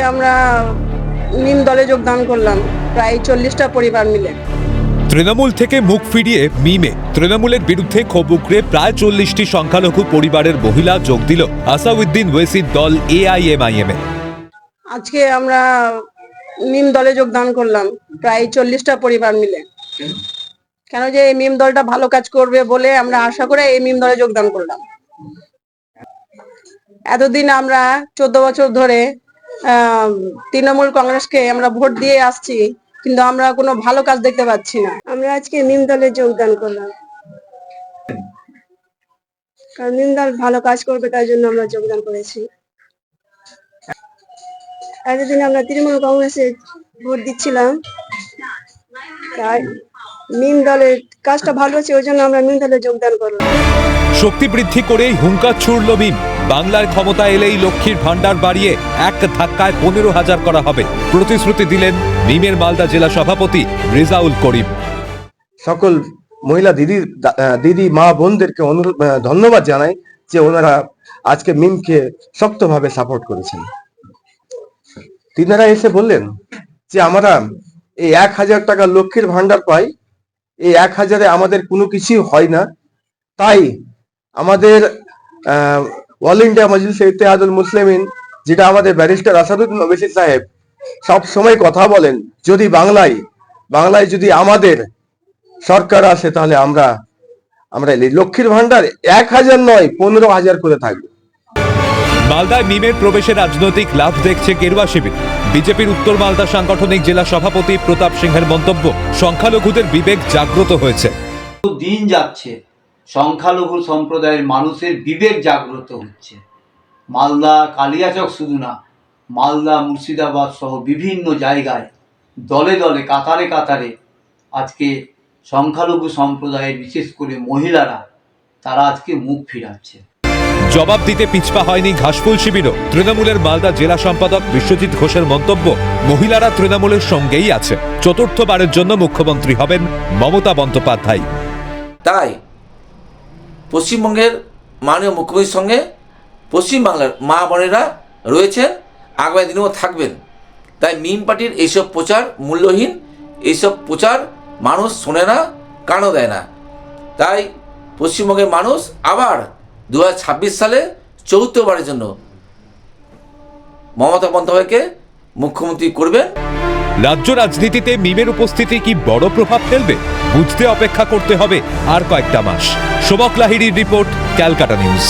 আমরা নিম দলে যোগদান করলাম প্রায় 40টা পরিবার মিলে। তৃণমূল থেকে মুখ ফিরিয়ে মিমে তৃণমূলের বিরুদ্ধে ক্ষোভ উগরে প্রায় 40টি সংখ্যালঘু পরিবারের মহিলা যোগ দিল আসাউদ্দিন ওয়েসির দল AIMIM এ। আজকে আমরা নিম দলে যোগদান করলাম প্রায় 40টা পরিবার মিলে। কেন যে এই মিম দলটা ভালো কাজ করবে বলে আমরা আশা করে এই মিম দলে যোগদান করলাম। এতদিন আমরা 14 বছর ধরে তৃণমূল কংগ্রেসকে আমরা ভোট দিয়ে আসছি, কিন্তু আমরা কোনো ভালো কাজ দেখতে পাচ্ছি না। আমরা আজকে নিম দলে যোগদান করলাম, কারণ নিম দল ভালো কাজ করবে তাই জন্য আমরা যোগদান করেছি। এতদিন আমরা তৃণমূল কংগ্রেসে ভোট দিচ্ছিলাম, তাই মিম দলের কাজটা ভালো হচ্ছে, ওই জন্য আমরা মিম দলে যোগদান করলাম। শক্তি বৃদ্ধি করেই হুঙ্কার ছুড়ল মিম। বাংলার ক্ষমতা এলেই লক্ষ্মীর ভান্ডার বাড়িয়ে এক ধাক্কায় 15,000 করা হবে, প্রতিশ্রুতি দিলেন মিমের মালদা জেলা সভাপতি রেজাউল করিম। সকল মহিলা দিদি মা বোনদেরকে ধন্যবাদ জানাই যে ওনারা আজকে মিমকে শক্তভাবে সাপোর্ট করেছেন। তিনারা এসে বললেন যে আমরা এই 1,000 টাকা লক্ষ্মীর ভান্ডার পাই, এই 1,000-এ আমাদের কোনো কিছুই হয় না, তাই আমাদের অল ইন্ডিয়া মজলিসে ইত্তেহাদুল মুসলিমিন, যেটা আমাদের ব্যারিস্টার আসাদুদ্দিন ওবেসি সাহেব সব সময় কথা বলেন, যদি বাংলায় যদি আমাদের সরকার আসে তাহলে আমরা লক্ষ্মীর ভান্ডার 1,000 নয় 15,000 করে থাকবে। মালদায় মিমের প্রবেশে রাজনৈতিক লাভ দেখছে গেরুয়া শিবির। বিজেপির উত্তর মালদা সাংগঠনিক জেলা সভাপতি প্রতাপ সিংহের মন্তব্য, সংখ্যালঘুদের বিবেক জাগ্রত হয়েছে। দিন যাচ্ছে, সংখ্যালঘু সম্প্রদায়ের মানুষের বিবেক জাগ্রত হচ্ছে। মালদা কালিয়াচক শুধু না, মালদা মুর্শিদাবাদ সহ বিভিন্ন জায়গায় দলে দলে কাতারে কাতারে আজকে সংখ্যালঘু সম্প্রদায়ের বিশেষ করে মহিলারা তারা আজকে মুখ ফিরাচ্ছে। জবাব দিতে পিছপা হয়নি ঘাসফুল শিবিরও। তৃণমূলের মালদা জেলা সম্পাদক বিশ্বজিৎ ঘোষের মন্তব্য, মহিলারা তৃণমূলের সঙ্গেই আছে। চতুর্থবারের জন্য মুখ্যমন্ত্রী হবেন মমতা বন্দ্যোপাধ্যায়। তাই পশ্চিমবঙ্গের মাননীয় মুখ্যমন্ত্রীর সঙ্গে পশ্চিমবাংলার মা বোনেরা রয়েছেন, আগামী দিনেও থাকবেন। তাই মিম পার্টির এইসব প্রচার মূল্যহীন, এইসব প্রচার মানুষ শোনে না, কানও দেয় না। তাই পশ্চিমবঙ্গের মানুষ আবার 2026 সালে চতুর্থবারের জন্য মমতা বন্দ্যোপাধ্যায়কে মুখ্যমন্ত্রী করবেন। রাজ্য রাজনীতিতে মিমের উপস্থিতি কি বড় প্রভাব ফেলবে, বুঝতে অপেক্ষা করতে হবে আর কয়েকটা মাস। শোভক লাহিড়ির রিপোর্ট, ক্যালকাটা নিউজ।